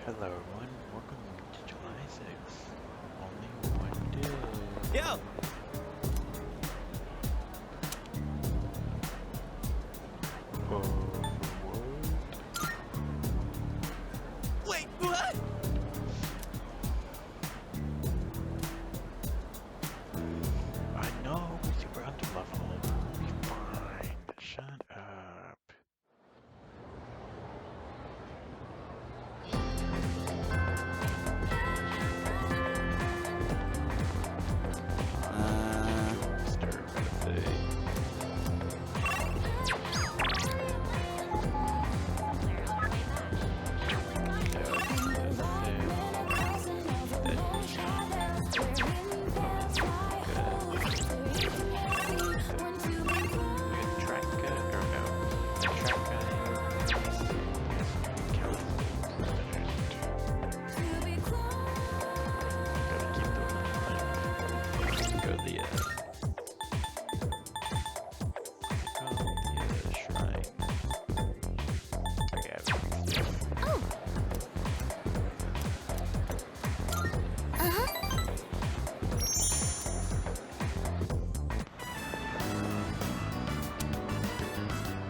Hello everyone, welcome to July 6th. Only one day. Yo! What? Wait, what? I know, we're on the level. We'll be fine. Shut up. Start with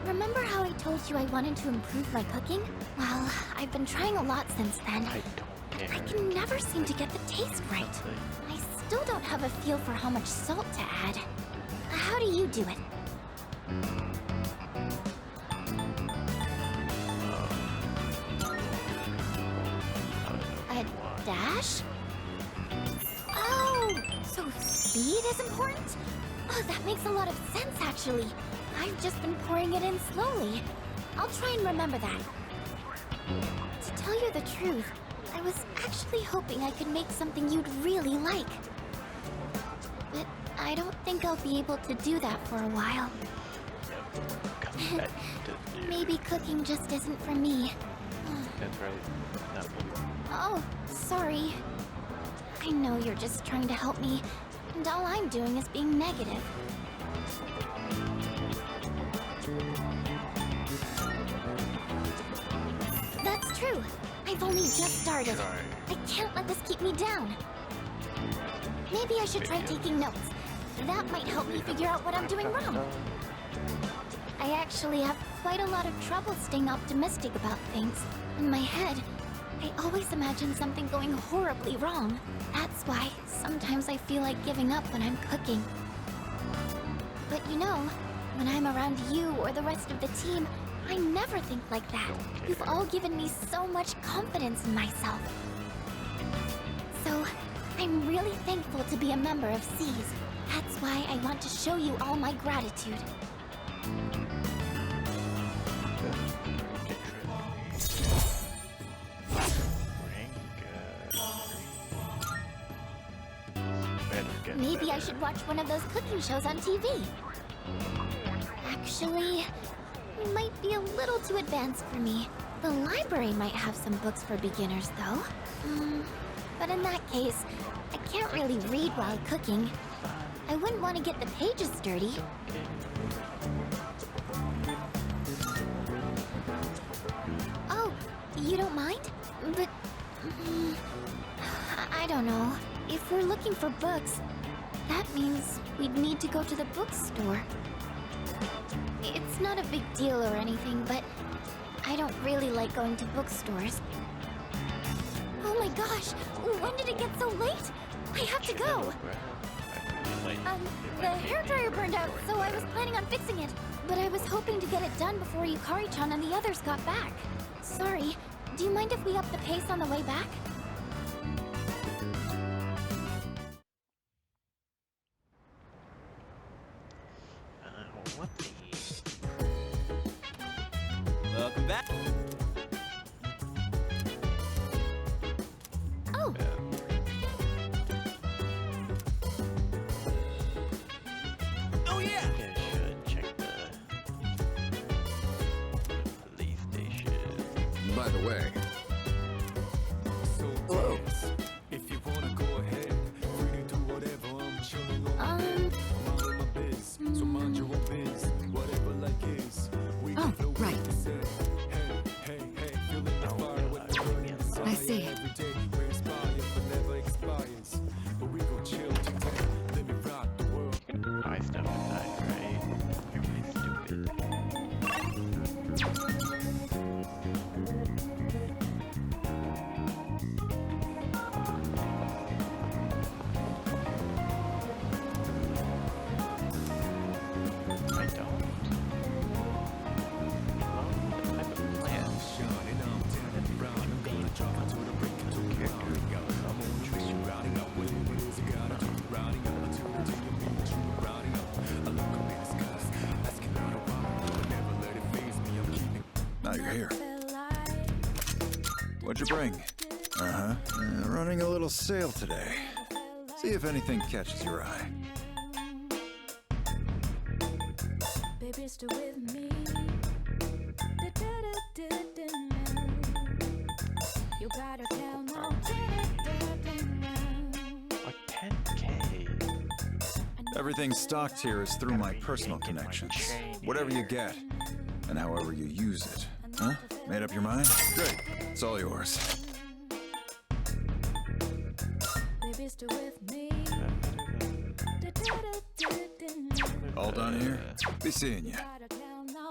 Remember how I told you I wanted to improve my cooking? Well, I've been trying a lot since then. I don't care. I can never seem to get the taste right. I still don't have a feel for how much salt to add. How do you do it? A dash? Oh, so speed is important? Oh, that makes a lot of sense, actually. I've just been pouring it in slowly. I'll try and remember that. To tell you the truth, I was actually hoping I could make something you'd really like. But I don't think I'll be able to do that for a while. Maybe cooking just isn't for me. That's right. Not me. Oh, sorry. I know you're just trying to help me, and all I'm doing is being negative. That's true. I've only just started. I can't let this keep me down. Maybe I should try taking notes. That might help me figure out what I'm doing wrong. I actually have quite a lot of trouble staying optimistic about things. In my head, I always imagine something going horribly wrong. That's why sometimes I feel like giving up when I'm cooking. But you know, when I'm around you or the rest of the team, I never think like that. You've all given me so much confidence in myself. So, I'm really thankful to be a member of C's. That's why I want to show you all my gratitude. Maybe I should watch one of those cooking shows on TV. Actually, it might be a little too advanced for me. The library might have some books for beginners, though. But in that case, I can't really read while cooking. I wouldn't want to get the pages dirty. Oh, you don't mind? But... I don't know. If we're looking for books, that means we'd need to go to the bookstore. It's not a big deal or anything, but I don't really like going to bookstores. Oh my gosh! When did it get so late? I have to go! The hairdryer burned out, so I was planning on fixing it. But I was hoping to get it done before Yukari-chan and the others got back. Sorry, do you mind if we up the pace on the way back? What the... Welcome back. Oh! Oh yeah! I should check the police station. By the way, Hello. If you wanna go ahead, free to do whatever. I'm chilling on minding my biz. So mind your own biz. Whatever like is. We Oh, can flow with right. the set. Hey, hey, hey, feeling the fire with the burning desire. I see. Ah, you're here. What'd you bring? Uh-huh. Running a little sale today. See if anything catches your eye. Baby, stay with me. You gotta tell now. Like 10K. Everything stocked here is through my personal connections. Whatever you get, and however you use it. Huh? Made up your mind? Great. It's all yours. Baby, stay with me. All done here? Be seeing ya. Gotta tell now.